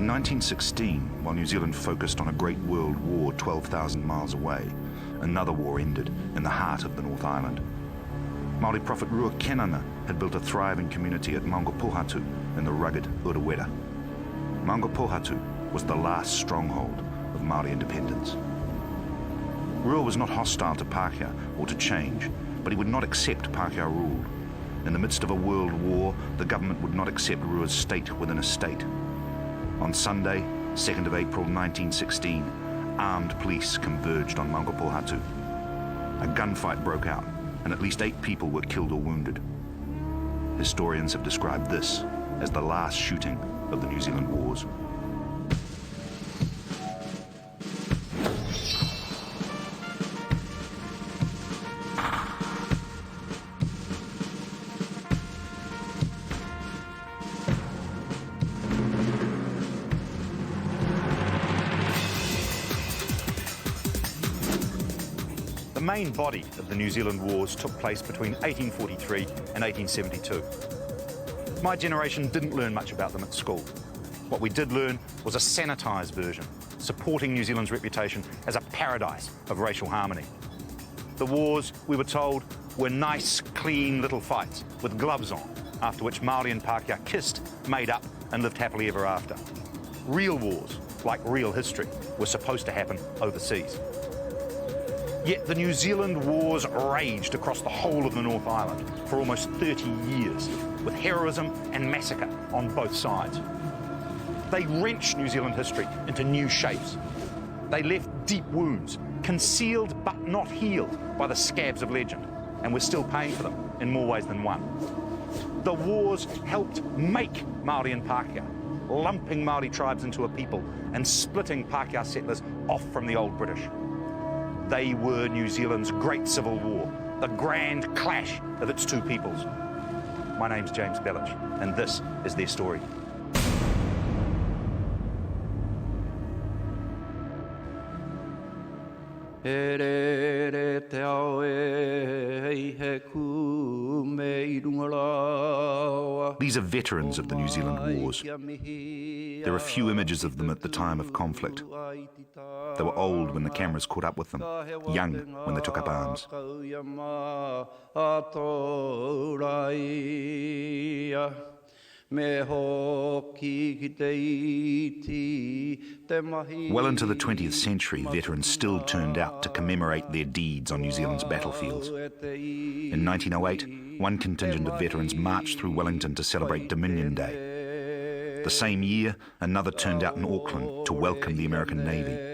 In 1916, while New Zealand focused on a Great World War 12,000 miles away, another war ended in the heart of the North Island. Māori prophet Ruakenanga had built a thriving community at Ngā in the rugged Urewera. Ngā was the last stronghold of Māori independence. Rua was not hostile to Pākehā or to change, but he would not accept Pākehā rule. In the midst of a world war, the government would not accept Rua's state within a state. On Sunday, 2nd of April 1916, armed police converged on Ngā. A gunfight broke out, and at least 8 people were killed or wounded. Historians have described this as the last shooting of the New Zealand Wars. The main body of the New Zealand Wars took place between 1843 and 1872. My generation didn't learn much about them at school. What we did learn was a sanitised version, supporting New Zealand's reputation as a paradise of racial harmony. The wars, we were told, were nice, clean little fights with gloves on, after which Māori and Pākehā kissed, made up and lived happily ever after. Real wars, like real history, were supposed to happen overseas. Yet the New Zealand Wars raged across the whole of the North Island for almost 30 years, with heroism and massacre on both sides. They wrenched New Zealand history into new shapes. They left deep wounds, concealed but not healed by the scabs of legend, and we're still paying for them in more ways than one. The wars helped make Māori and Pākehā, lumping Māori tribes into a people and splitting Pākehā settlers off from the old British. They were New Zealand's great civil war, the grand clash of its two peoples. My name's James Belich, and this is their story. These are veterans of the New Zealand Wars. There are few images of them at the time of conflict. They were old when the cameras caught up with them, young when they took up arms. Well into the 20th century, veterans still turned out to commemorate their deeds on New Zealand's battlefields. In 1908, one contingent of veterans marched through Wellington to celebrate Dominion Day. The same year, another turned out in Auckland to welcome the American Navy.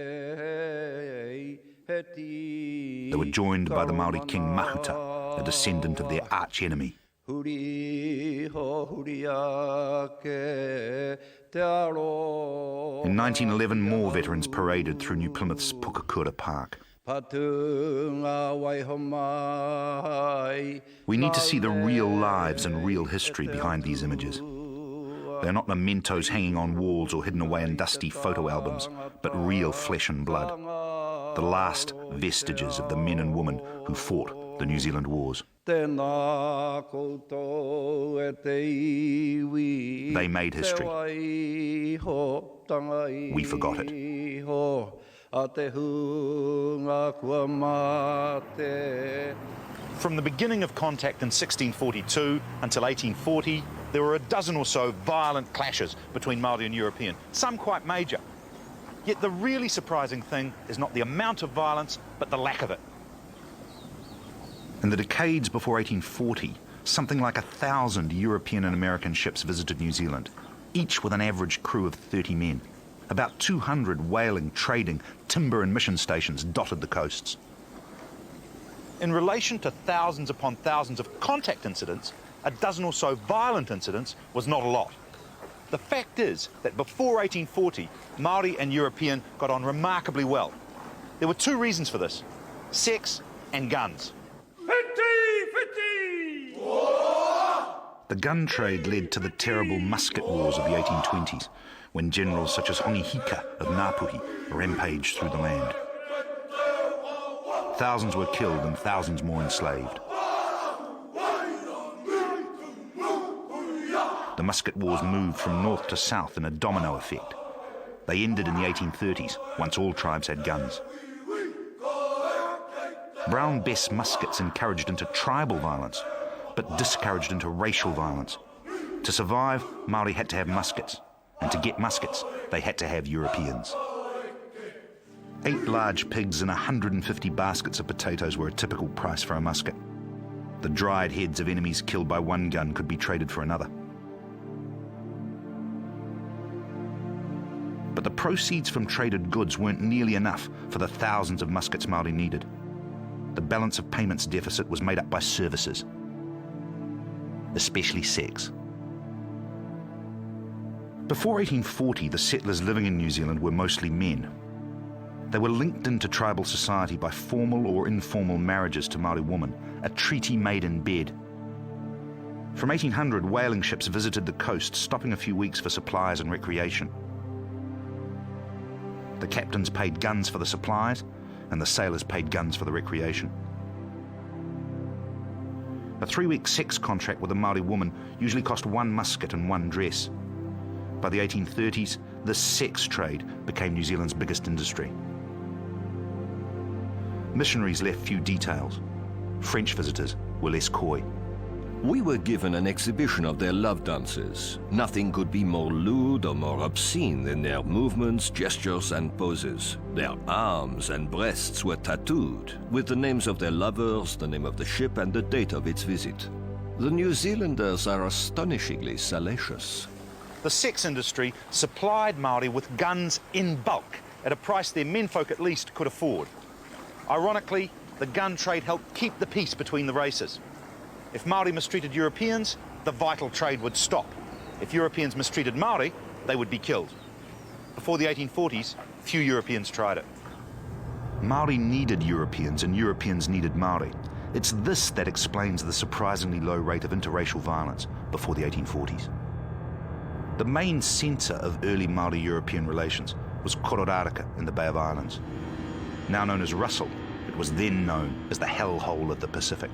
They were joined by the Māori king Mahuta, a descendant of their arch-enemy. In 1911, more veterans paraded through New Plymouth's Pukakura Park. We need to see the real lives and real history behind these images. They're not mementos hanging on walls or hidden away in dusty photo albums, but real flesh and blood. The last vestiges of the men and women who fought the New Zealand Wars. They made history. We forgot it. From the beginning of contact in 1642 until 1840, there were a dozen or so violent clashes between Māori and European, some quite major. Yet the really surprising thing is not the amount of violence, but the lack of it. In the decades before 1840, something like 1,000 European and American ships visited New Zealand, each with an average crew of 30 men. About 200 whaling, trading, timber and mission stations dotted the coasts. In relation to thousands upon thousands of contact incidents, a dozen or so violent incidents was not a lot. The fact is that before 1840, Māori and European got on remarkably well. There were two reasons for this: sex and guns. The gun trade led to the terrible musket wars of the 1820s, when generals such as Hōne Heke of Ngā Puhi rampaged through the land. Thousands were killed and thousands more enslaved. The musket wars moved from north to south in a domino effect. They ended in the 1830s, once all tribes had guns. Brown Bess muskets encouraged into tribal violence, but discouraged into racial violence. To survive, Māori had to have muskets, and to get muskets, they had to have Europeans. 8 large pigs and 150 baskets of potatoes were a typical price for a musket. The dried heads of enemies killed by one gun could be traded for another. But the proceeds from traded goods weren't nearly enough for the thousands of muskets Māori needed. The balance of payments deficit was made up by services, especially sex. Before 1840, the settlers living in New Zealand were mostly men. They were linked into tribal society by formal or informal marriages to Māori women, a treaty made in bed. From 1800, whaling ships visited the coast, stopping a few weeks for supplies and recreation. The captains paid guns for the supplies, and the sailors paid guns for the recreation. A 3-week sex contract with a Māori woman usually cost 1 musket and 1 dress. By the 1830s, this sex trade became New Zealand's biggest industry. Missionaries left few details. French visitors were less coy. We were given an exhibition of their love dances. Nothing could be more lewd or more obscene than their movements, gestures, and poses. Their arms and breasts were tattooed, with the names of their lovers, the name of the ship, and the date of its visit. The New Zealanders are astonishingly salacious. The sex industry supplied Māori with guns in bulk, at a price their menfolk at least could afford. Ironically, the gun trade helped keep the peace between the races. If Māori mistreated Europeans, the vital trade would stop. If Europeans mistreated Māori, they would be killed. Before the 1840s, few Europeans tried it. Māori needed Europeans and Europeans needed Māori. It's this that explains the surprisingly low rate of interracial violence before the 1840s. The main centre of early Māori-European relations was Kororāreka in the Bay of Islands. Now known as Russell, it was then known as the hellhole of the Pacific.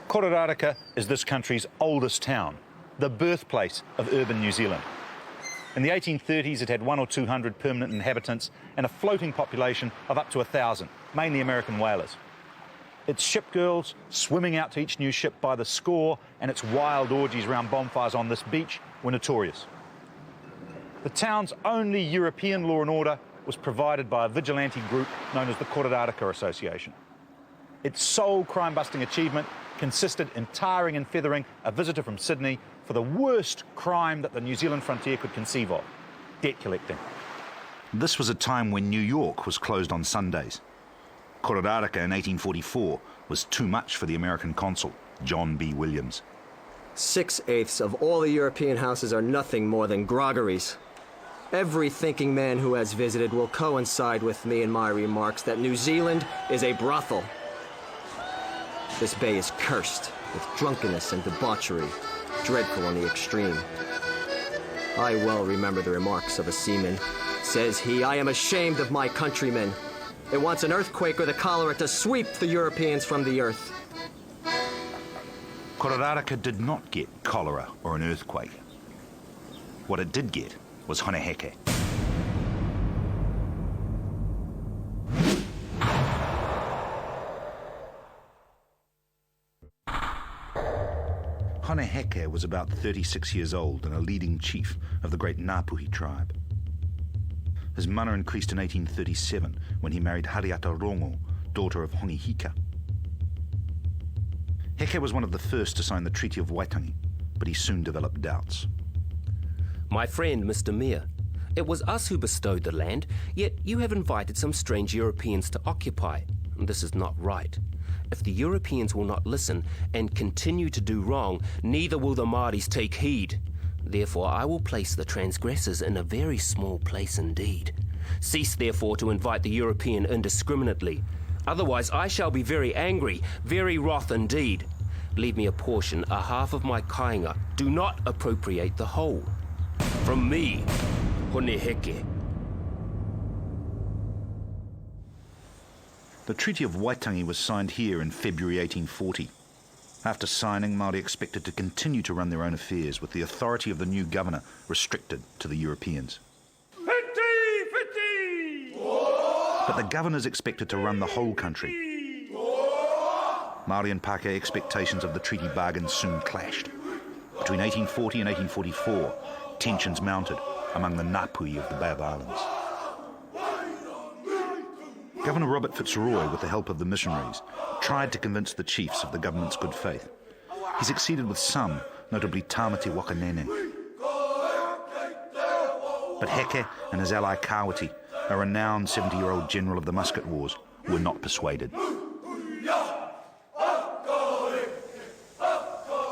Kororāreka is this country's oldest town, the birthplace of urban New Zealand. In the 1830s, it had 100 or 200 permanent inhabitants and a floating population of up to 1,000, mainly American whalers. Its shipgirls swimming out to each new ship by the score and its wild orgies around bonfires on this beach were notorious. The town's only European law and order was provided by a vigilante group known as the Kororāreka Association. Its sole crime-busting achievement consisted in tarring and feathering a visitor from Sydney for the worst crime that the New Zealand frontier could conceive of, debt collecting. This was a time when New York was closed on Sundays. Kororāreka in 1844 was too much for the American consul, John B. Williams. 6/8 of all the European houses are nothing more than groggeries. Every thinking man who has visited will coincide with me in my remarks that New Zealand is a brothel. This bay is cursed with drunkenness and debauchery, dreadful on the extreme. I well remember the remarks of a seaman. Says he, "I am ashamed of my countrymen. It wants an earthquake or the cholera to sweep the Europeans from the earth." Kororāreka did not get cholera or an earthquake. What it did get was Hōne Heke. Hōne Heke was about 36 years old and a leading chief of the great Ngā Puhi tribe. His mana increased in 1837 when he married Hariata Rongo, daughter of Hōne Heke. Heke was one of the first to sign the Treaty of Waitangi, but he soon developed doubts. My friend, Mr. Mayor, it was us who bestowed the land, yet you have invited some strange Europeans to occupy. This is not right. If the Europeans will not listen and continue to do wrong, neither will the Māoris take heed. Therefore, I will place the transgressors in a very small place indeed. Cease, therefore, to invite the European indiscriminately. Otherwise, I shall be very angry, very wroth indeed. Leave me a portion, a half of my kāinga. Do not appropriate the whole. From me, Hōne Heke. The Treaty of Waitangi was signed here in February 1840. After signing, Māori expected to continue to run their own affairs, with the authority of the new governor restricted to the Europeans. But the governors expected to run the whole country. Māori and Pākehā expectations of the treaty bargain soon clashed. Between 1840 and 1844, tensions mounted among the Ngā Puhi of the Bay of Islands. Governor Robert Fitzroy, with the help of the missionaries, tried to convince the chiefs of the government's good faith. He succeeded with some, notably Tāmati Wakanene. But Heke and his ally Kāwati, a renowned 70-year-old general of the musket wars, were not persuaded.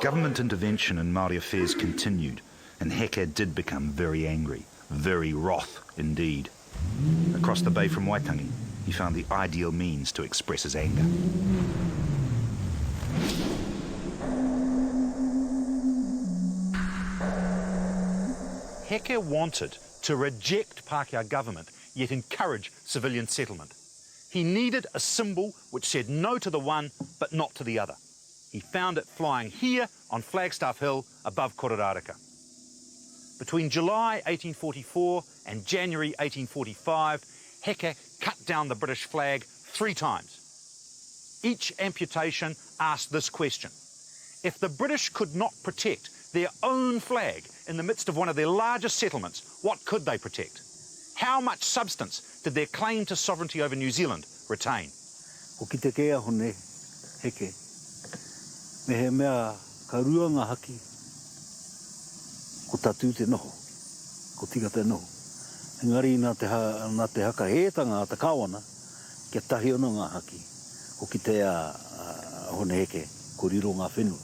Government intervention in Māori affairs continued, and Heke did become very angry, very wroth indeed. Across the bay from Waitangi, he found the ideal means to express his anger. Heke wanted to reject Pākehā government, yet encourage civilian settlement. He needed a symbol which said no to the one, but not to the other. He found it flying here on Flagstaff Hill above Kororāreka. Between July 1844 and January 1845, Heke cut down the British flag 3 times. Each amputation asked this question: if the British could not protect their own flag in the midst of one of their largest settlements, what could they protect? How much substance did their claim to sovereignty over New Zealand retain? Ko ki te kea Hōne Heke, me he mea ka rua ngā haki, ko tatu te noho, ko tika te noho. Engari nā te haka hētanga a te kawana, kia tahi ono ngā haki, ko ki te Hōne Heke, ko riro ngā whenua.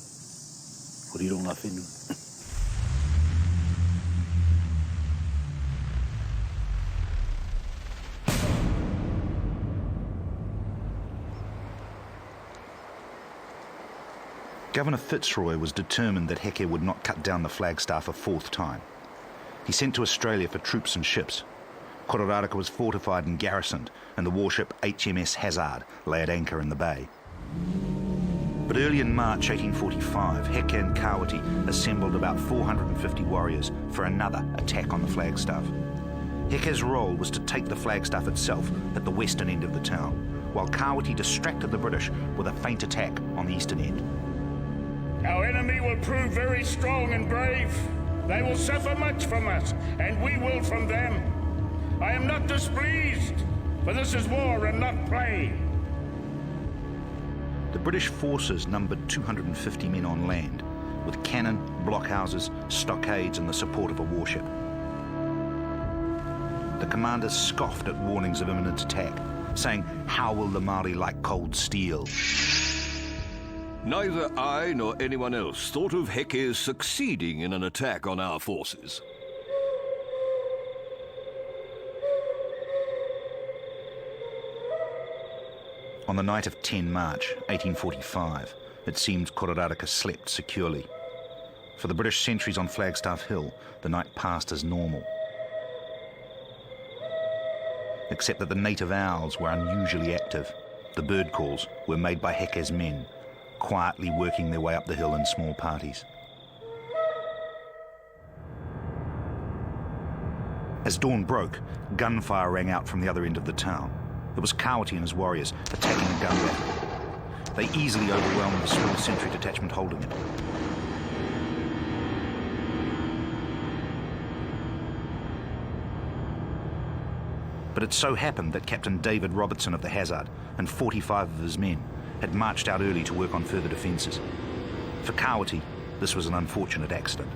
Ko riro ngā whenua. Governor Fitzroy was determined that Heke would not cut down the flagstaff a 4th time. He sent to Australia for troops and ships. Kororāreka was fortified and garrisoned, and the warship HMS Hazard lay at anchor in the bay. But early in March 1845, Heke and Kāwati assembled about 450 warriors for another attack on the flagstaff. Heke's role was to take the flagstaff itself at the western end of the town, while Kāwati distracted the British with a feint attack on the eastern end. Our enemy will prove very strong and brave. They will suffer much from us, and we will from them. I am not displeased, for this is war and not play. The British forces numbered 250 men on land, with cannon, blockhouses, stockades, and the support of a warship. The commanders scoffed at warnings of imminent attack, saying, "How will the Māori like cold steel?" Neither I nor anyone else thought of Heke succeeding in an attack on our forces. On the night of 10 March 1845, it seemed Kororāreka slept securely. For the British sentries on Flagstaff Hill, the night passed as normal. Except that the native owls were unusually active. The bird calls were made by Heke's men, quietly working their way up the hill in small parties. As dawn broke, gunfire rang out from the other end of the town. It was Kāwati and his warriors attacking a gun battery. They easily overwhelmed the small sentry detachment holding it. But it so happened that Captain David Robertson of the Hazard and 45 of his men had marched out early to work on further defences. For Kāwati, this was an unfortunate accident.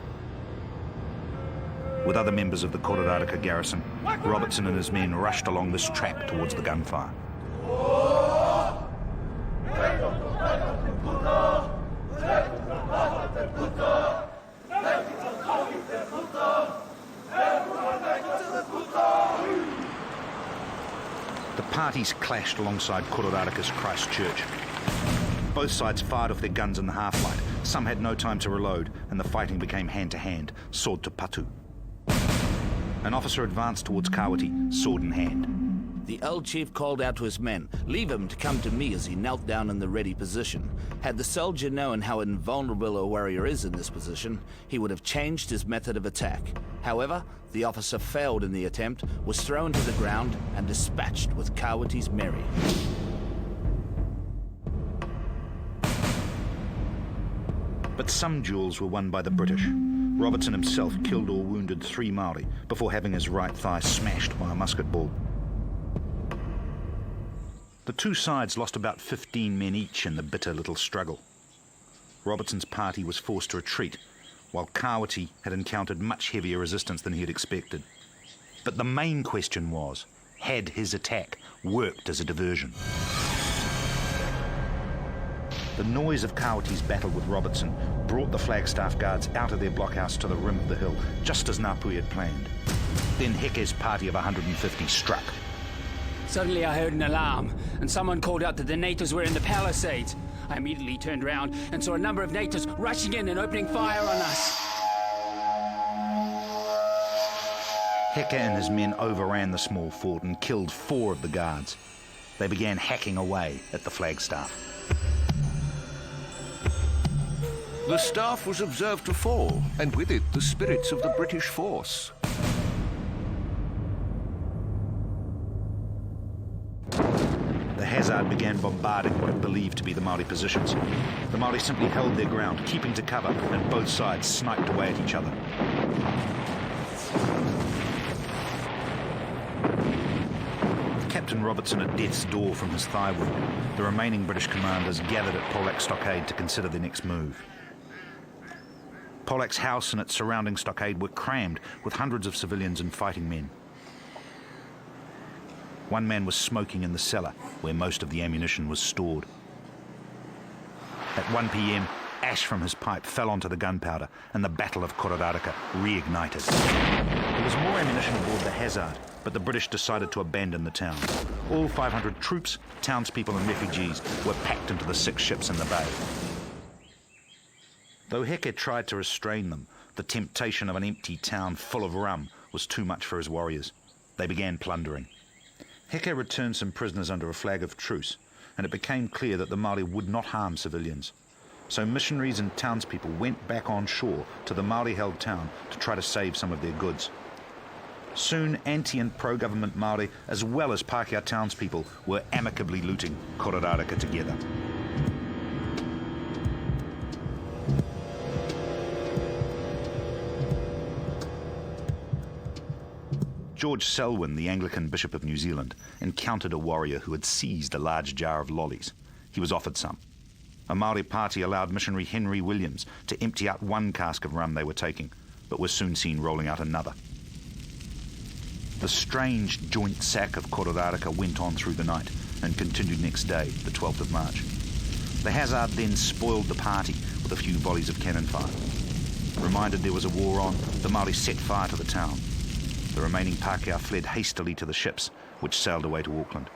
With other members of the Kororāreka garrison, Robertson and his men rushed along this track towards the gunfire. The parties clashed alongside Kororāreka's Christ Church. Both sides fired off their guns in the half-light. Some had no time to reload, and the fighting became hand-to-hand, sword to patu. An officer advanced towards Kāwati, sword in hand. The old chief called out to his men, "Leave him to come to me," as he knelt down in the ready position. Had the soldier known how invulnerable a warrior is in this position, he would have changed his method of attack. However, the officer failed in the attempt, was thrown to the ground, and dispatched with Kāwati's merry. But some duels were won by the British. Robertson himself killed or wounded 3 Māori before having his right thigh smashed by a musket ball. The two sides lost about 15 men each in the bitter little struggle. Robertson's party was forced to retreat, while Kāwati had encountered much heavier resistance than he had expected. But the main question was, had his attack worked as a diversion? The noise of Kāwati's battle with Robertson brought the Flagstaff Guards out of their blockhouse to the rim of the hill, just as Ngā Puhi had planned. Then Heke's party of 150 struck. Suddenly I heard an alarm, and someone called out that the natives were in the palisades. I immediately turned around and saw a number of natives rushing in and opening fire on us. Heke and his men overran the small fort and killed 4 of the guards. They began hacking away at the flagstaff. The staff was observed to fall, and with it the spirits of the British force. The Hazard began bombarding what it believed to be the Māori positions. The Māori simply held their ground, keeping to cover, and both sides sniped away at each other. Captain Robertson at death's door from his thigh wound. The remaining British commanders gathered at Pollak's stockade to consider their next move. Pollak's house and its surrounding stockade were crammed with hundreds of civilians and fighting men. One man was smoking in the cellar, where most of the ammunition was stored. At 1 p.m, ash from his pipe fell onto the gunpowder, and the Battle of Kororāreka reignited. There was more ammunition aboard the Hazard, but the British decided to abandon the town. All 500 troops, townspeople and refugees were packed into the 6 ships in the bay. Though Heke tried to restrain them, the temptation of an empty town full of rum was too much for his warriors. They began plundering. Heke returned some prisoners under a flag of truce, and it became clear that the Māori would not harm civilians. So missionaries and townspeople went back on shore to the Māori-held town to try to save some of their goods. Soon, anti- and pro-government Māori, as well as Pākehā townspeople, were amicably looting Kororāreka together. George Selwyn, the Anglican Bishop of New Zealand, encountered a warrior who had seized a large jar of lollies. He was offered some. A Māori party allowed missionary Henry Williams to empty out 1 cask of rum they were taking, but were soon seen rolling out another. The strange joint sack of Kororāreka went on through the night and continued next day, the 12th of March. The Hazard then spoiled the party with a few volleys of cannon fire. Reminded there was a war on, the Māori set fire to the town. The remaining Pākehā fled hastily to the ships, which sailed away to Auckland.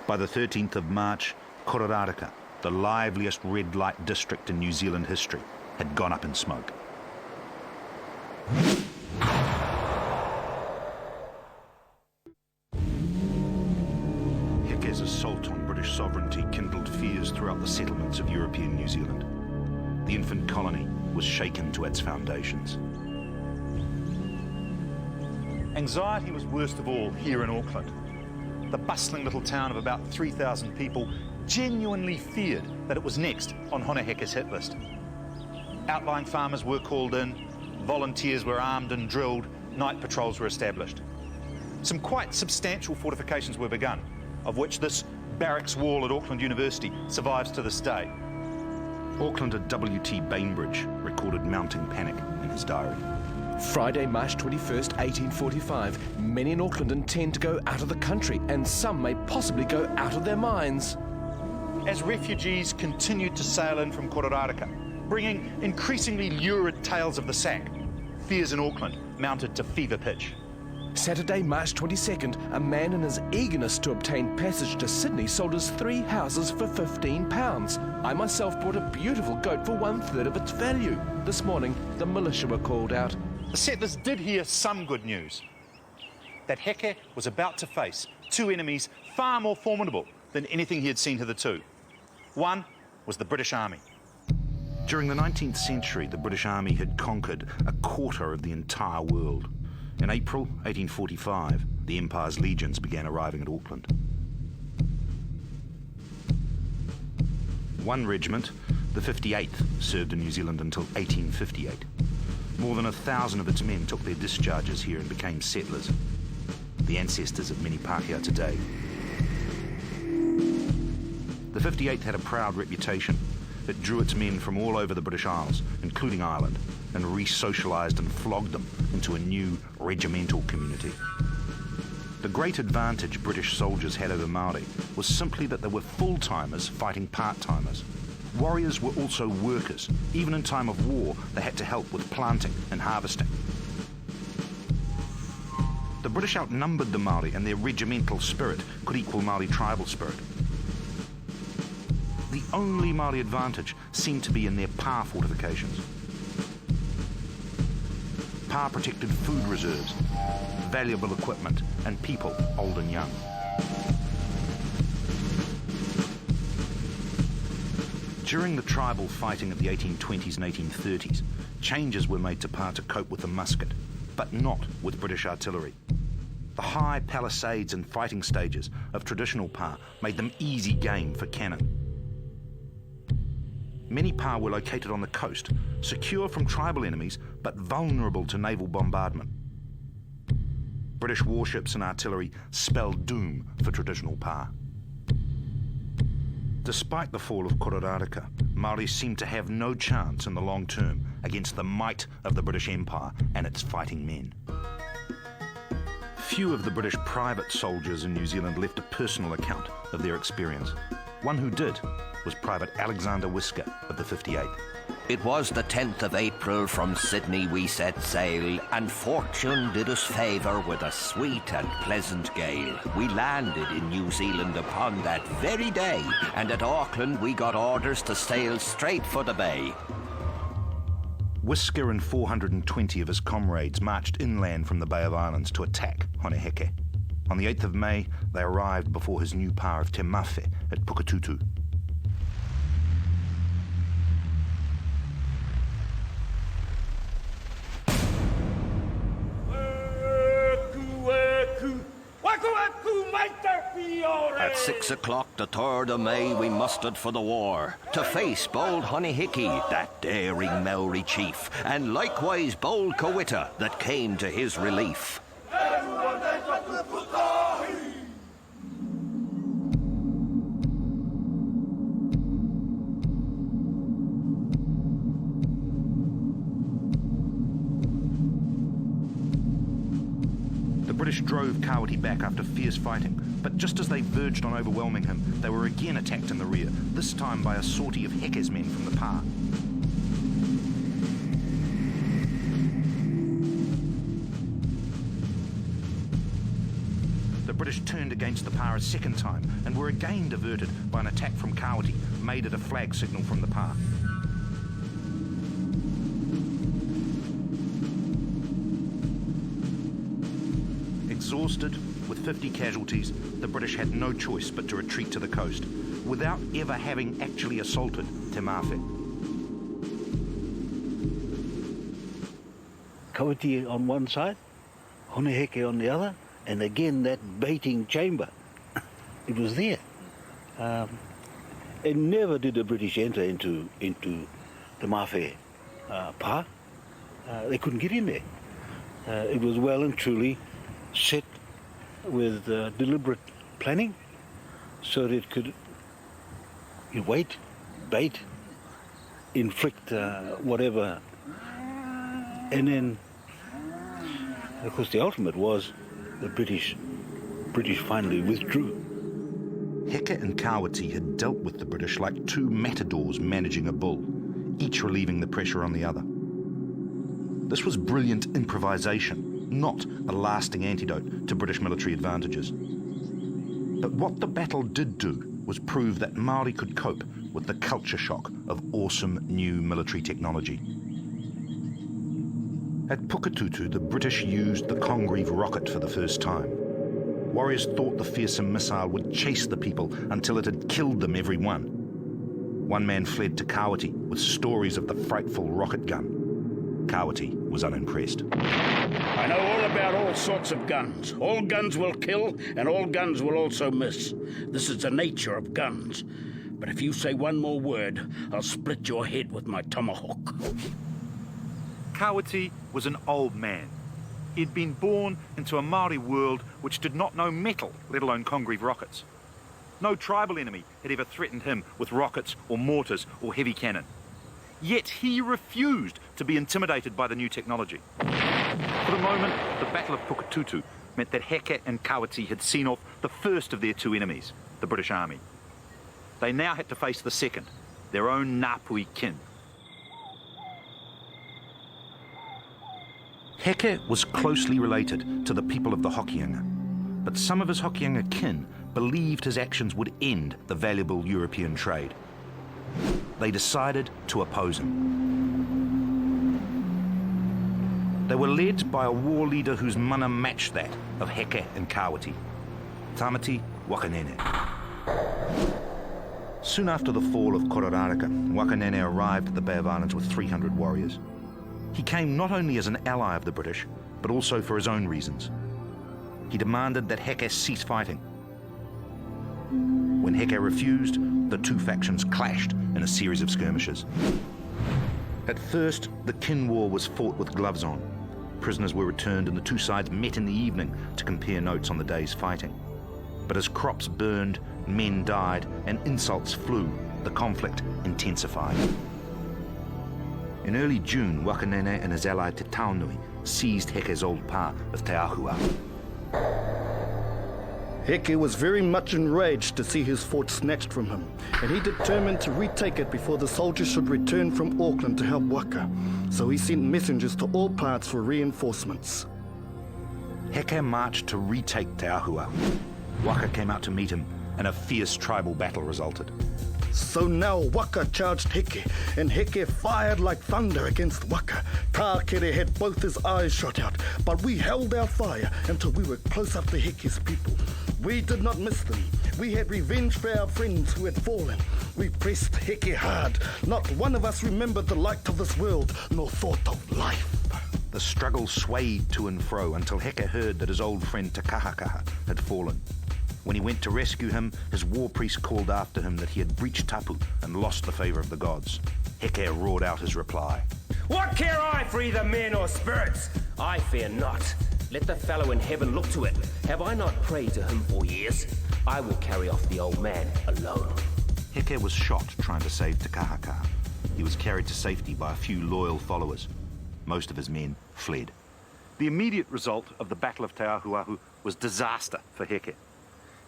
By the 13th of March, Kororāreka, the liveliest red light district in New Zealand history, had gone up in smoke. Heke's assault on British sovereignty kindled fears throughout the settlements of European New Zealand. The infant colony was shaken to its foundations. Anxiety was worst of all here in Auckland. The bustling little town of about 3,000 people genuinely feared that it was next on Hōne Heke's hit list. Outlying farmers were called in, volunteers were armed and drilled, night patrols were established. Some quite substantial fortifications were begun, of which this barracks wall at Auckland University survives to this day. Aucklander W.T. Bainbridge recorded mounting panic in his diary. Friday, March 21st, 1845. Many in Auckland intend to go out of the country, and some may possibly go out of their minds. As refugees continued to sail in from Kororāreka, bringing increasingly lurid tales of the sack, fears in Auckland mounted to fever pitch. Saturday, March 22nd, a man in his eagerness to obtain passage to Sydney sold his 3 houses for £15. I myself bought a beautiful goat for 1/3 of its value. This morning, the militia were called out. The settlers did hear some good news. That Heke was about to face 2 enemies far more formidable than anything he had seen hitherto. One was the British Army. During the 19th century, the British Army had conquered a quarter of the entire world. In April 1845, the Empire's legions began arriving at Auckland. One regiment, the 58th, served in New Zealand until 1858. More than 1,000 of its men took their discharges here and became settlers, the ancestors of many Pākehā today. The 58th had a proud reputation. It drew its men from all over the British Isles, including Ireland, and re-socialised and flogged them into a new regimental community. The great advantage British soldiers had over Māori was simply that they were full-timers fighting part-timers. Warriors were also workers. Even in time of war, they had to help with planting and harvesting. The British outnumbered the Māori, and their regimental spirit could equal Māori tribal spirit. The only Māori advantage seemed to be in their pā fortifications. Pā protected food reserves, valuable equipment, and people, old and young. During the tribal fighting of the 1820s and 1830s, changes were made to Pā to cope with the musket, but not with British artillery. The high palisades and fighting stages of traditional Pā made them easy game for cannon. Many Pā were located on the coast, secure from tribal enemies, but vulnerable to naval bombardment. British warships and artillery spelled doom for traditional Pā. Despite the fall of Kororāreka, Māori seemed to have no chance in the long term against the might of the British Empire and its fighting men. Few of the British private soldiers in New Zealand left a personal account of their experience. One who did was Private Alexander Whisker of the 58th. It was the 10th of April, from Sydney we set sail, and fortune did us favour with a sweet and pleasant gale. We landed in New Zealand upon that very day, and at Auckland we got orders to sail straight for the bay. Whisker and 420 of his comrades marched inland from the Bay of Islands to attack Hōne Heke. On the 8th of May, they arrived before his new pā of Te Mawhe at Pukatutu. At 6 o'clock the 3rd of May we mustered for the war, to face bold Hōne Heke, that daring Maori chief, and likewise bold Kowita that came to his relief. The British drove Kāwati back after fierce fighting, but just as they verged on overwhelming him, they were again attacked in the rear, this time by a sortie of Heke's men from the Pā. The British turned against the Pā a second time and were again diverted by an attack from Kāwati, made at a flag signal from the Pā. Exhausted, with 50 casualties, the British had no choice but to retreat to the coast, without ever having actually assaulted Te Mawhe. Kāwati on one side, Hōne Heke on the other, and again that baiting chamber. It was there. And never did the British enter into the Mawhe Pā. They couldn't get in there. It was well and truly set with deliberate planning, so that it could wait, bait, inflict whatever, and then, of course, the ultimate was the British finally withdrew. Heke and Kāwati had dealt with the British like two matadors managing a bull, each relieving the pressure on the other. This was brilliant improvisation. not a lasting antidote to British military advantages. But what the battle did do was prove that Māori could cope with the culture shock of awesome new military technology. At Pukatutu, the British used the Congreve rocket for the first time. Warriors thought the fearsome missile would chase the people until it had killed them every one. One man fled to Kawati with stories of the frightful rocket gun. Kawati was unimpressed. I know all about all sorts of guns. All guns will kill, and all guns will also miss. This is the nature of guns. But if you say one more word, I'll split your head with my tomahawk. Kawati was an old man. He had been born into a Māori world which did not know metal, let alone Congreve rockets. No tribal enemy had ever threatened him with rockets or mortars or heavy cannon. Yet he refused to be intimidated by the new technology. For the moment, the Battle of Pukatutu meant that Heke and Kawati had seen off the first of their two enemies, the British Army. They now had to face the second, their own Ngā Puhi kin. Heke was closely related to the people of the Hokianga, but some of his Hokianga kin believed his actions would end the valuable European trade. They decided to oppose him. They were led by a war leader whose mana matched that of Heke and Kawati, Tamati Wakanene. Soon after the fall of Kororāreka, Wakanene arrived at the Bay of Islands with 300 warriors. He came not only as an ally of the British, but also for his own reasons. He demanded that Heke cease fighting. When Heke refused, the two factions clashed in a series of skirmishes. At first, the kin war was fought with gloves on. Prisoners were returned and the two sides met in the evening to compare notes on the day's fighting. But as crops burned, men died, and insults flew, the conflict intensified. In early June, Wakanene and his ally Te Taunui seized Heke's old pa of Te Ahua. Heke was very much enraged to see his fort snatched from him, and he determined to retake it before the soldiers should return from Auckland to help Waka. So he sent messengers to all parts for reinforcements. Heke marched to retake Te Ahua. Waka came out to meet him, and a fierce tribal battle resulted. So now Waka charged Heke, and Heke fired like thunder against Waka. Tākere had both his eyes shot out, but we held our fire until we were close up to Heke's people. We did not miss them. We had revenge for our friends who had fallen. We pressed Heke hard. Not one of us remembered the light of this world, nor thought of life. The struggle swayed to and fro until Heke heard that his old friend Te Kahakaha had fallen. When he went to rescue him, his war priest called after him that he had breached tapu and lost the favour of the gods. Heke roared out his reply. What care I for either men or spirits? I fear not. Let the fellow in heaven look to it. Have I not prayed to him for years? I will carry off the old man alone. Heke was shot trying to save Te Kahakaha. He was carried to safety by a few loyal followers. Most of his men fled. The immediate result of the Battle of Te Ahuahu was disaster for Heke.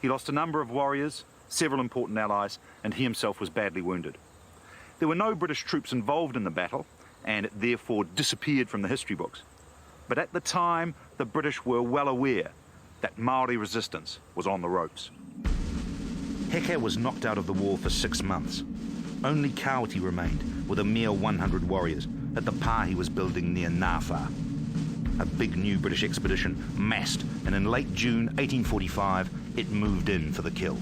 He lost a number of warriors, several important allies, and he himself was badly wounded. There were no British troops involved in the battle, and it therefore disappeared from the history books. But at the time, the British were well aware that Māori resistance was on the ropes. Heke was knocked out of the war for 6 months. Only Kawati remained, with a mere 100 warriors, at the pā he was building near Ngāwhā. A big new British expedition massed, and in late June 1845, it moved in for the kill.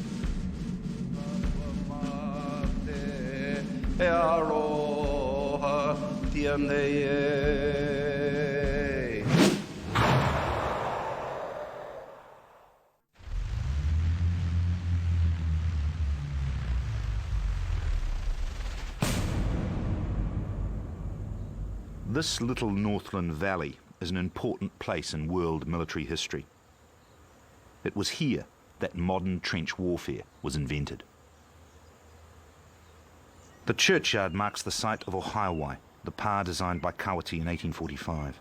This little Northland Valley is an important place in world military history. It was here that modern trench warfare was invented. The churchyard marks the site of Ohaiwai, the pā designed by Kawati in 1845.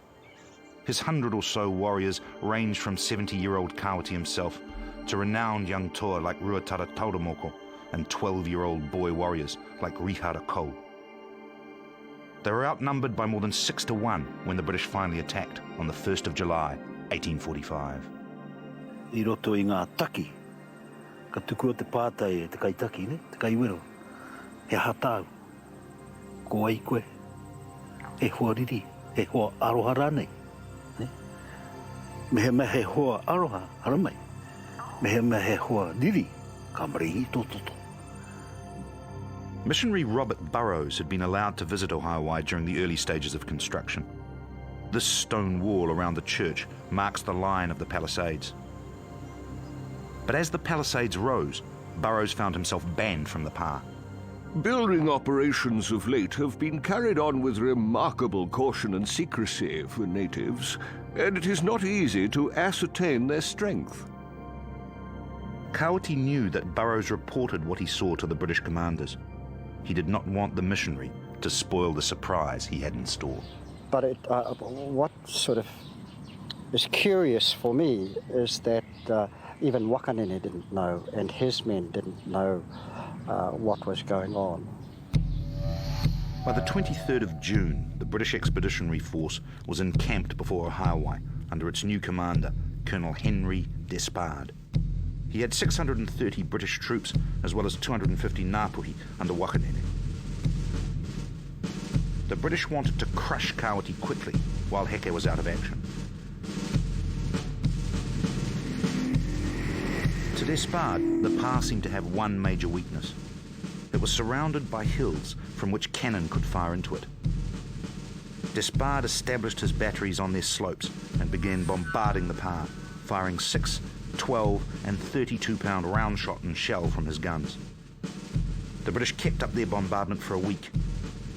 His 100 or so warriors ranged from 70-year-old Kawati himself to renowned young toa like Ruatara Tauramoko and 12-year-old boy warriors like Rihara Kou. They were outnumbered by more than 6 to 1 when the British finally attacked on the 1st of July, 1845. I roto I ngā taki, ka tuku o te pātai e te kaitaki, ne? Te kaiwero, he hatau, ko ai koe, he hoa riri, he hoa aroha rānei, ne? Mehemea he hoa aroha haramai, mehemea he hoa riri, ka marihi tōtoto. Missionary Robert Burrows had been allowed to visit Ohaiwai during the early stages of construction. This stone wall around the church marks the line of the palisades. But as the palisades rose, Burrows found himself banned from the pā. Building operations of late have been carried on with remarkable caution and secrecy for natives, and it is not easy to ascertain their strength. Kawiti knew that Burrows reported what he saw to the British commanders. He did not want the missionary to spoil the surprise he had in store. But what sort of is curious for me is that even Wakanene didn't know, and his men didn't know what was going on. By the 23rd of June, the British Expeditionary Force was encamped before Ohaiwai under its new commander, Colonel Henry Despard. He had 630 British troops, as well as 250 Ngā Puhi under Wakanene. The British wanted to crush Kawiti quickly while Heke was out of action. To Despard, the pā seemed to have one major weakness. It was surrounded by hills from which cannon could fire into it. Despard established his batteries on their slopes and began bombarding the pā, firing 6, 12 and 32-pound round shot and shell from his guns. The British kept up their bombardment for a week.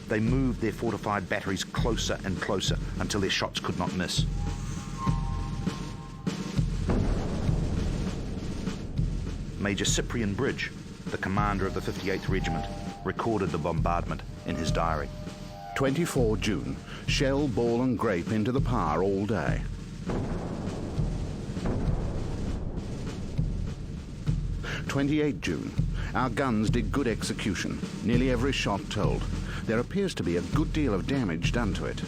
They moved their fortified batteries closer and closer until their shots could not miss. Major Cyprian Bridge, the commander of the 58th Regiment, recorded the bombardment in his diary. 24 June, shell, ball and grape into the pā all day. 28 June. Our guns did good execution, nearly every shot told. There appears to be a good deal of damage done to it.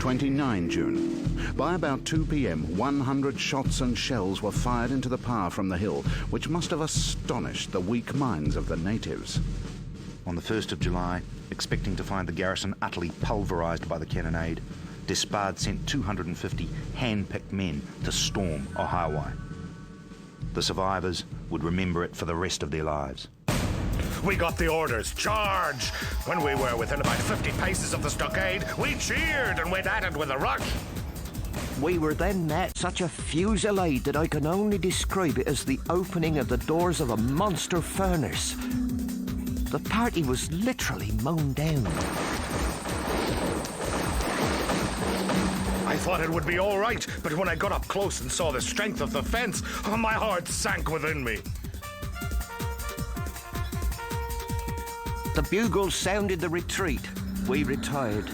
29 June. By about 2 p.m, 100 shots and shells were fired into the pā from the hill, which must have astonished the weak minds of the natives. On the 1st of July, expecting to find the garrison utterly pulverised by the cannonade, Despard sent 250 hand-picked men to storm Ohaiwai. The survivors would remember it for the rest of their lives. We got the orders, charge! When we were within about 50 paces of the stockade, we cheered and went at it with a rush. We were then met such a fusillade that I can only describe it as the opening of the doors of a monster furnace. The party was literally mown down. I thought it would be all right, but when I got up close and saw the strength of the fence, my heart sank within me. The bugles sounded the retreat. We retired.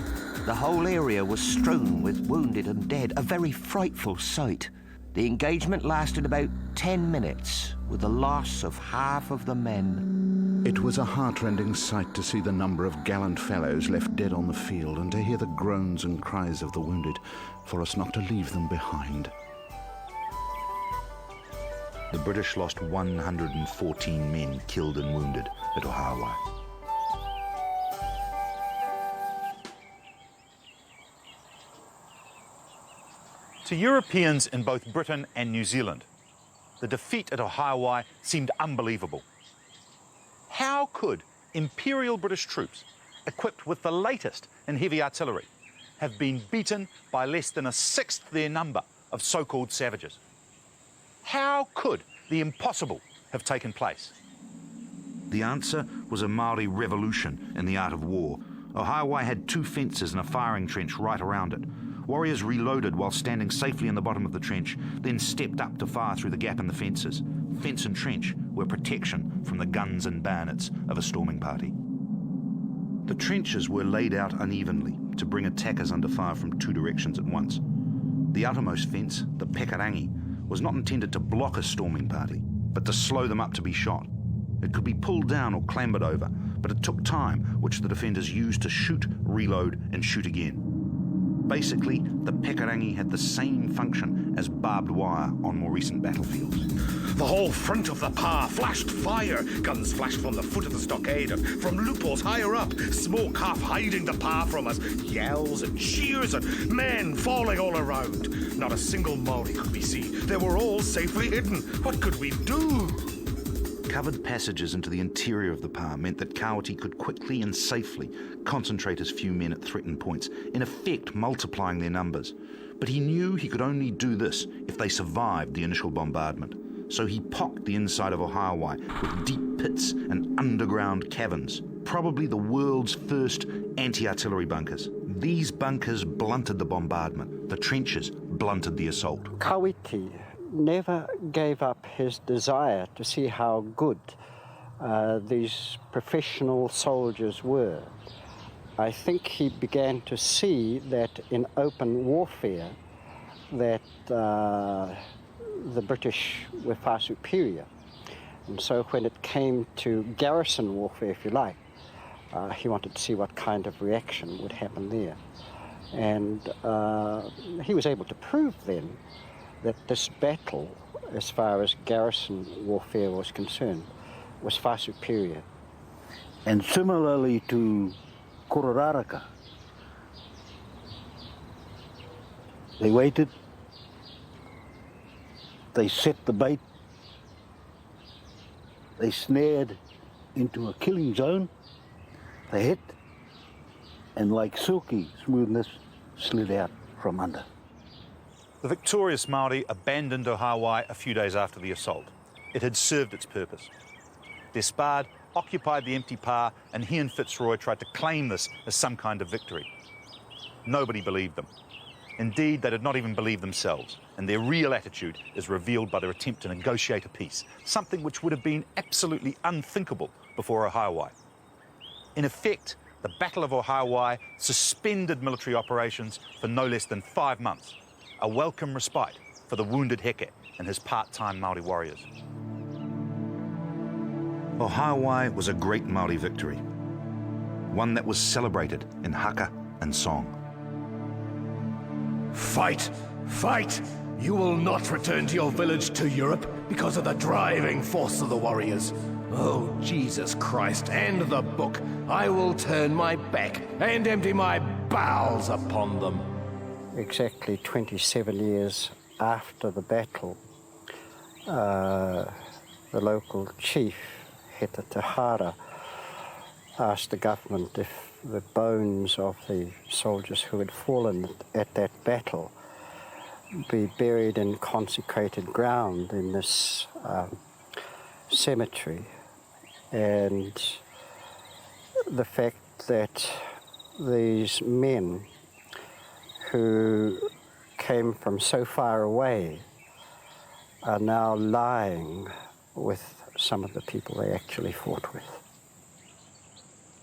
The whole area was strewn with wounded and dead, a very frightful sight. The engagement lasted about 10 minutes, with the loss of half of the men. It was a heartrending sight to see the number of gallant fellows left dead on the field and to hear the groans and cries of the wounded, for us not to leave them behind. The British lost 114 men killed and wounded at Ohaiwai. To Europeans in both Britain and New Zealand, the defeat at Ohaiwai seemed unbelievable. How could Imperial British troops, equipped with the latest in heavy artillery, have been beaten by less than a sixth their number of so-called savages? How could the impossible have taken place? The answer was a Māori revolution in the art of war. Ohaiwai had 2 fences and a firing trench right around it. Warriors reloaded while standing safely in the bottom of the trench, then stepped up to fire through the gap in the fences. Fence and trench were protection from the guns and bayonets of a storming party. The trenches were laid out unevenly to bring attackers under fire from 2 directions at once. The outermost fence, the Pekarangi, was not intended to block a storming party, but to slow them up to be shot. It could be pulled down or clambered over, but it took time, which the defenders used to shoot, reload and shoot again. Basically, the pekarangi had the same function as barbed wire on more recent battlefields. The whole front of the pa flashed fire. Guns flashed from the foot of the stockade and from loopholes higher up. Smoke half hiding the pa from us. Yells and cheers and men falling all around. Not a single Māori could be seen. They were all safely hidden. What could we do? Covered passages into the interior of the pa meant that Kawati could quickly and safely concentrate his few men at threatened points, in effect multiplying their numbers. But he knew he could only do this if they survived the initial bombardment. So he pocked the inside of Ohaiwai with deep pits and underground caverns, probably the world's first anti-artillery bunkers. These bunkers blunted the bombardment. The trenches blunted the assault. Kawiti never gave up his desire to see how good these professional soldiers were. I think he began to see that in open warfare that the British were far superior. And so when it came to garrison warfare, if you like, he wanted to see what kind of reaction would happen there. And he was able to prove then that this battle, as far as garrison warfare was concerned, was far superior. And similarly to Kororāreka, they waited, they set the bait, they snared into a killing zone, they hit, and like silky smoothness, slid out from under. The victorious Māori abandoned Ohaiwai a few days after the assault. It had served its purpose. Despard occupied the empty pa, and he and Fitzroy tried to claim this as some kind of victory. Nobody believed them. Indeed, they did not even believe themselves, and their real attitude is revealed by their attempt to negotiate a peace, something which would have been absolutely unthinkable before Ohaiwai. In effect, the Battle of Ohaiwai suspended military operations for no less than 5 months. A welcome respite for the wounded Heke and his part-time Māori warriors. Ohaiwai was a great Māori victory, one that was celebrated in haka and song. Fight! Fight! You will not return to your village to Europe because of the driving force of the warriors. Oh, Jesus Christ, and the book. I will turn my back and empty my bowels upon them. Exactly 27 years after the battle, the local chief, Heta Tahara, asked the government if the bones of the soldiers who had fallen at that battle be buried in consecrated ground in this cemetery. And the fact that these men who came from so far away are now lying with some of the people they actually fought with.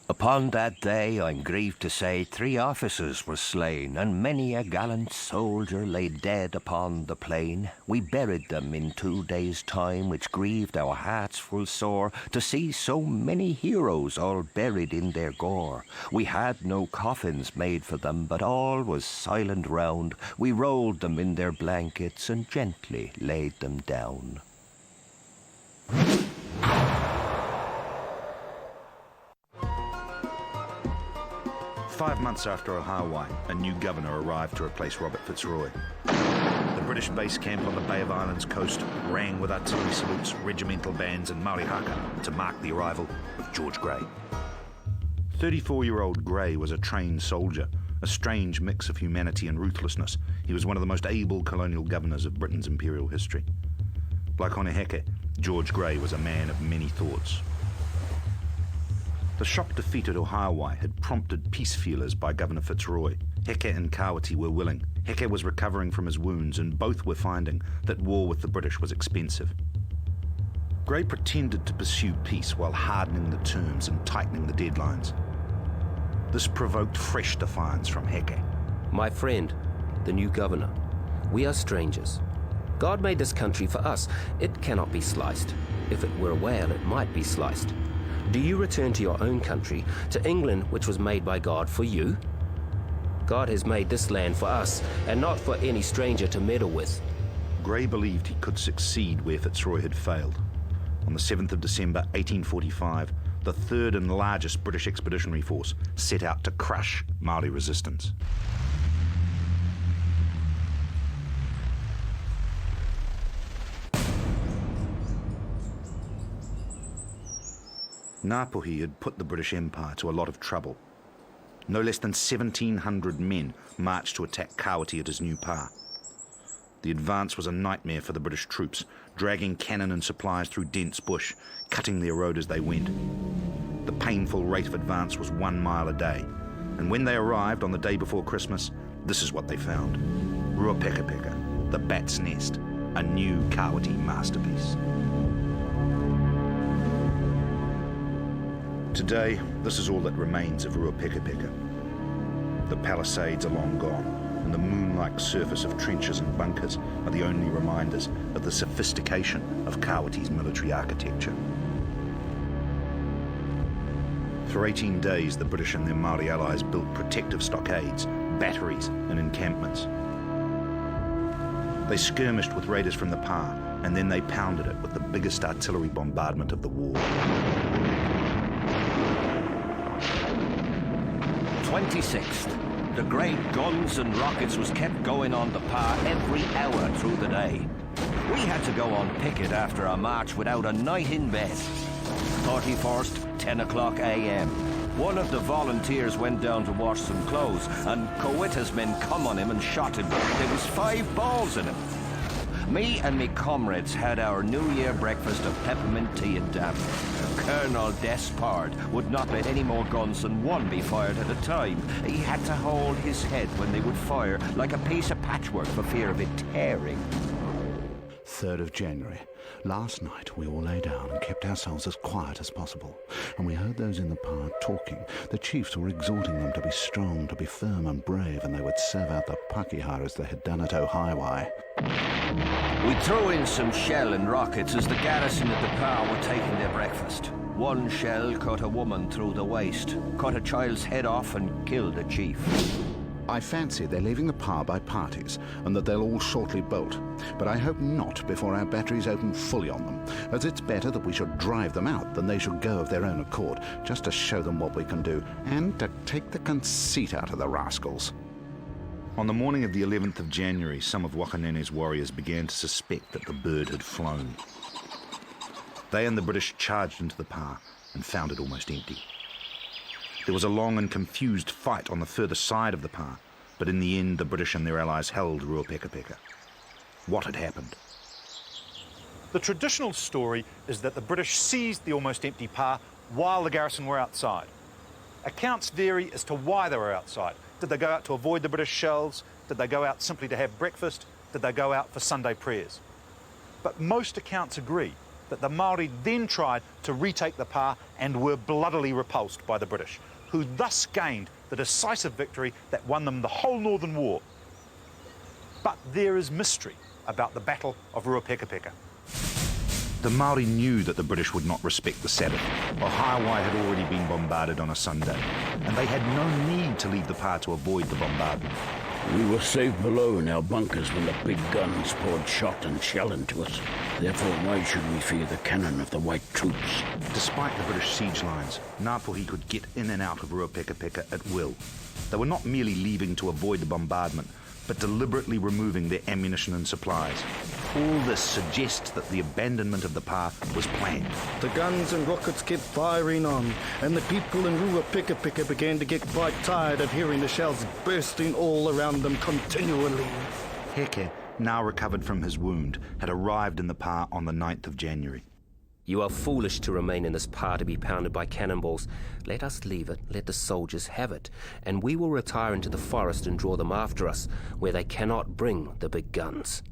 Upon that day, I'm grieved to say, 3 officers were slain, and many a gallant soldier lay dead upon the plain. We buried them in 2 days' time, which grieved our hearts full sore, to see so many heroes all buried in their gore. We had no coffins made for them, but all was silent round. We rolled them in their blankets and gently laid them down. 5 months after Ohaiwai, a new governor arrived to replace Robert Fitzroy. The British base camp on the Bay of Islands coast rang with artillery salutes, regimental bands and Māori haka to mark the arrival of George Grey. 34-year-old Grey was a trained soldier, a strange mix of humanity and ruthlessness. He was one of the most able colonial governors of Britain's imperial history. Like Hōne Heke, George Grey was a man of many thoughts. The shock defeat at Ohaiwai had prompted peace feelers by Governor Fitzroy. Heke and Kawati were willing. Heke was recovering from his wounds, and both were finding that war with the British was expensive. Grey pretended to pursue peace while hardening the terms and tightening the deadlines. This provoked fresh defiance from Heke. My friend, the new governor, we are strangers. God made this country for us. It cannot be sliced. If it were a whale, it might be sliced. Do you return to your own country, to England, which was made by God for you? God has made this land for us, and not for any stranger to meddle with. Grey believed he could succeed where Fitzroy had failed. On the 7th of December 1845, the third and largest British expeditionary force set out to crush Māori resistance. Ngā Puhi had put the British Empire to a lot of trouble. No less than 1,700 men marched to attack Kāwati at his new pa. The advance was a nightmare for the British troops, dragging cannon and supplies through dense bush, cutting their road as they went. The painful rate of advance was 1 mile a day, and when they arrived on the day before Christmas, this is what they found. Ruapekapeka, the bat's nest, a new Kāwati masterpiece. Today, this is all that remains of Ruapekapeka. The palisades are long gone, and the moon-like surface of trenches and bunkers are the only reminders of the sophistication of Kāwati's military architecture. For 18 days, the British and their Māori allies built protective stockades, batteries and encampments. They skirmished with raiders from the Pa, and then they pounded it with the biggest artillery bombardment of the war. 26th. The great guns and rockets was kept going on the Pa every hour through the day. We had to go on picket after our march without a night in bed. 31st, 10 o'clock a.m. One of the volunteers went down to wash some clothes, and Kowita's men come on him and shot him. There was 5 balls in him. Me and me comrades had our New Year breakfast of peppermint tea and damp. Colonel Despard would not let any more guns than one be fired at a time. He had to hold his head when they would fire, like a piece of patchwork, for fear of it tearing. 3rd of January. Last night we all lay down and kept ourselves as quiet as possible, and we heard those in the Pa talking. The chiefs were exhorting them to be strong, to be firm and brave, and they would serve out the Pākehā as they had done at Ohaiwai. We threw in some shell and rockets as the garrison at the Pa were taking their breakfast. One shell cut a woman through the waist, cut a child's head off and killed a chief. I fancy they're leaving the Pa by parties, and that they'll all shortly bolt. But I hope not before our batteries open fully on them, as it's better that we should drive them out than they should go of their own accord, just to show them what we can do, and to take the conceit out of the rascals. On the morning of the 11th of January, some of Wakanene's warriors began to suspect that the bird had flown. They and the British charged into the Pa and found it almost empty. There was a long and confused fight on the further side of the Pa, but in the end the British and their allies held Ruapekapeka. What had happened? The traditional story is that the British seized the almost empty Pa while the garrison were outside. Accounts vary as to why they were outside. Did they go out to avoid the British shells? Did they go out simply to have breakfast? Did they go out for Sunday prayers? But most accounts agree that the Māori then tried to retake the Pa and were bloodily repulsed by the British, who thus gained the decisive victory that won them the whole Northern War. But there is mystery about the Battle of Ruapekapeka. The Māori knew that the British would not respect the Sabbath. Ohaiwai had already been bombarded on a Sunday, and they had no need to leave the Pa to avoid the bombardment. We were safe below in our bunkers when the big guns poured shot and shell into us. Therefore, why should we fear the cannon of the white troops? Despite the British siege lines, Ngā Puhi could get in and out of Ruapekapeka at will. They were not merely leaving to avoid the bombardment, but deliberately removing their ammunition and supplies. All this suggests that the abandonment of the Pa was planned. The guns and rockets kept firing on, and the people in Ruapekapeka began to get quite tired of hearing the shells bursting all around them continually. Heke, now recovered from his wound, had arrived in the Pa on the 9th of January. You are foolish to remain in this Pa to be pounded by cannonballs. Let us leave it, let the soldiers have it, and we will retire into the forest and draw them after us, where they cannot bring the big guns.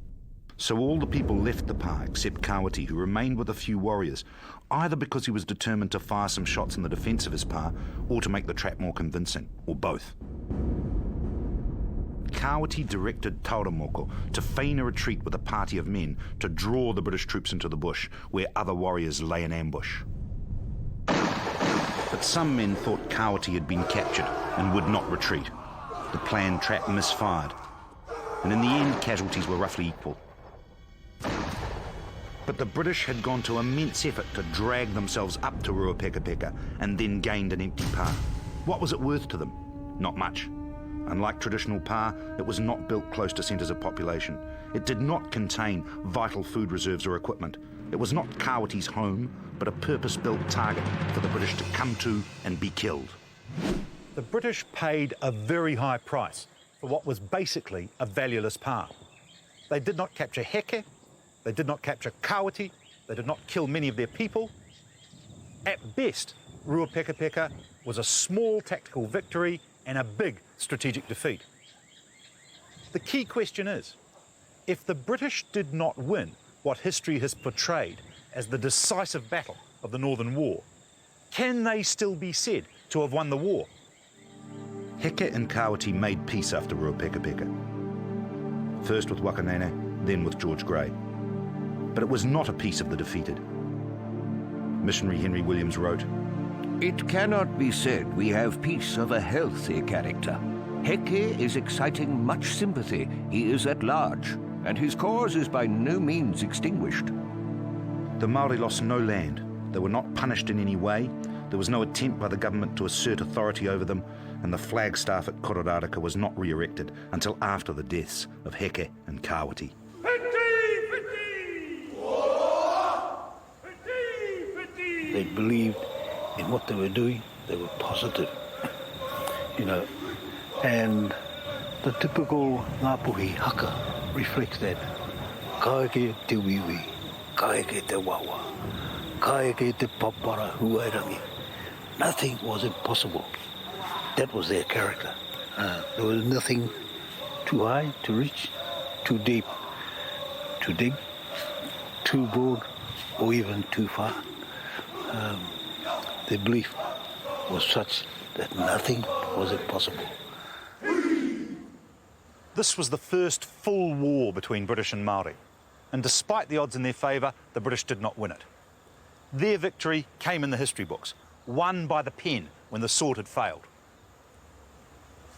So all the people left the Pa except Kāwati, who remained with a few warriors, either because he was determined to fire some shots in the defence of his Pa, or to make the trap more convincing, or both. Kāwati directed Tauramoko to feign a retreat with a party of men to draw the British troops into the bush, where other warriors lay in ambush. But some men thought Kāwati had been captured and would not retreat. The planned trap misfired, and in the end casualties were roughly equal. But the British had gone to immense effort to drag themselves up to Ruapekapeka and then gained an empty pā. What was it worth to them? Not much. Unlike traditional pā, it was not built close to centres of population. It did not contain vital food reserves or equipment. It was not Kāwati's home, but a purpose-built target for the British to come to and be killed. The British paid a very high price for what was basically a valueless pā. They did not capture Heke, they did not capture Kāwati, they did not kill many of their people. At best, Ruapekapeka was a small tactical victory and a big strategic defeat. The key question is, if the British did not win what history has portrayed as the decisive battle of the Northern War, can they still be said to have won the war? Heke and Kāwati made peace after Ruapekapeka. First with Wakanene, then with George Grey. But it was not a peace of the defeated. Missionary Henry Williams wrote, "It cannot be said we have peace of a healthy character. Heke is exciting much sympathy. He is at large, and his cause is by no means extinguished." The Māori lost no land. They were not punished in any way. There was no attempt by the government to assert authority over them, and the flagstaff at Kororāreka was not re-erected until after the deaths of Heke and Kāwati. They believed in what they were doing. They were positive, and the typical Ngā Puhi haka reflects that. Ka eke te wiwi, ka eke te wawa, ka eke te papara huairangi. Nothing was impossible. That was their character. There was nothing too high to reach, too deep to dig, too broad, or even too far. Their belief was such that nothing was impossible. This was the first full war between British and Māori, and despite the odds in their favour, the British did not win it. Their victory came in the history books, won by the pen when the sword had failed.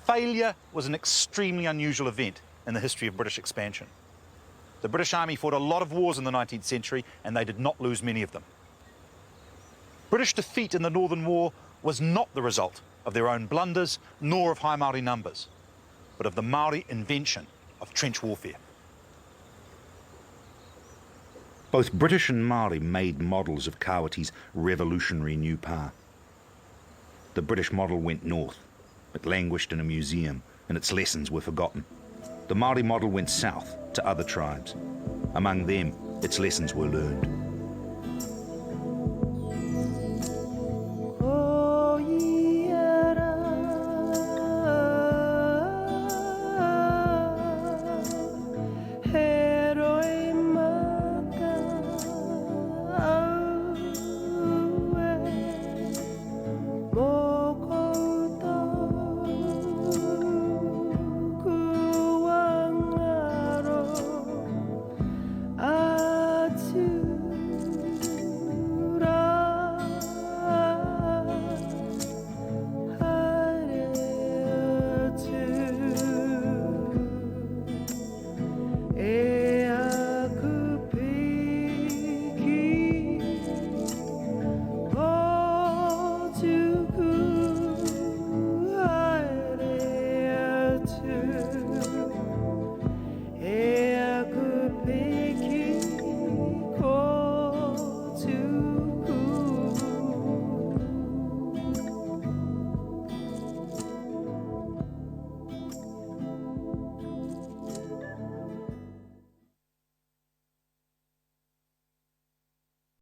Failure was an extremely unusual event in the history of British expansion. The British Army fought a lot of wars in the 19th century, and they did not lose many of them. British defeat in the Northern War was not the result of their own blunders, nor of high Māori numbers, but of the Māori invention of trench warfare. Both British and Māori made models of Kāwati's revolutionary new pā. The British model went north. It languished in a museum, and its lessons were forgotten. The Māori model went south to other tribes. Among them, its lessons were learned.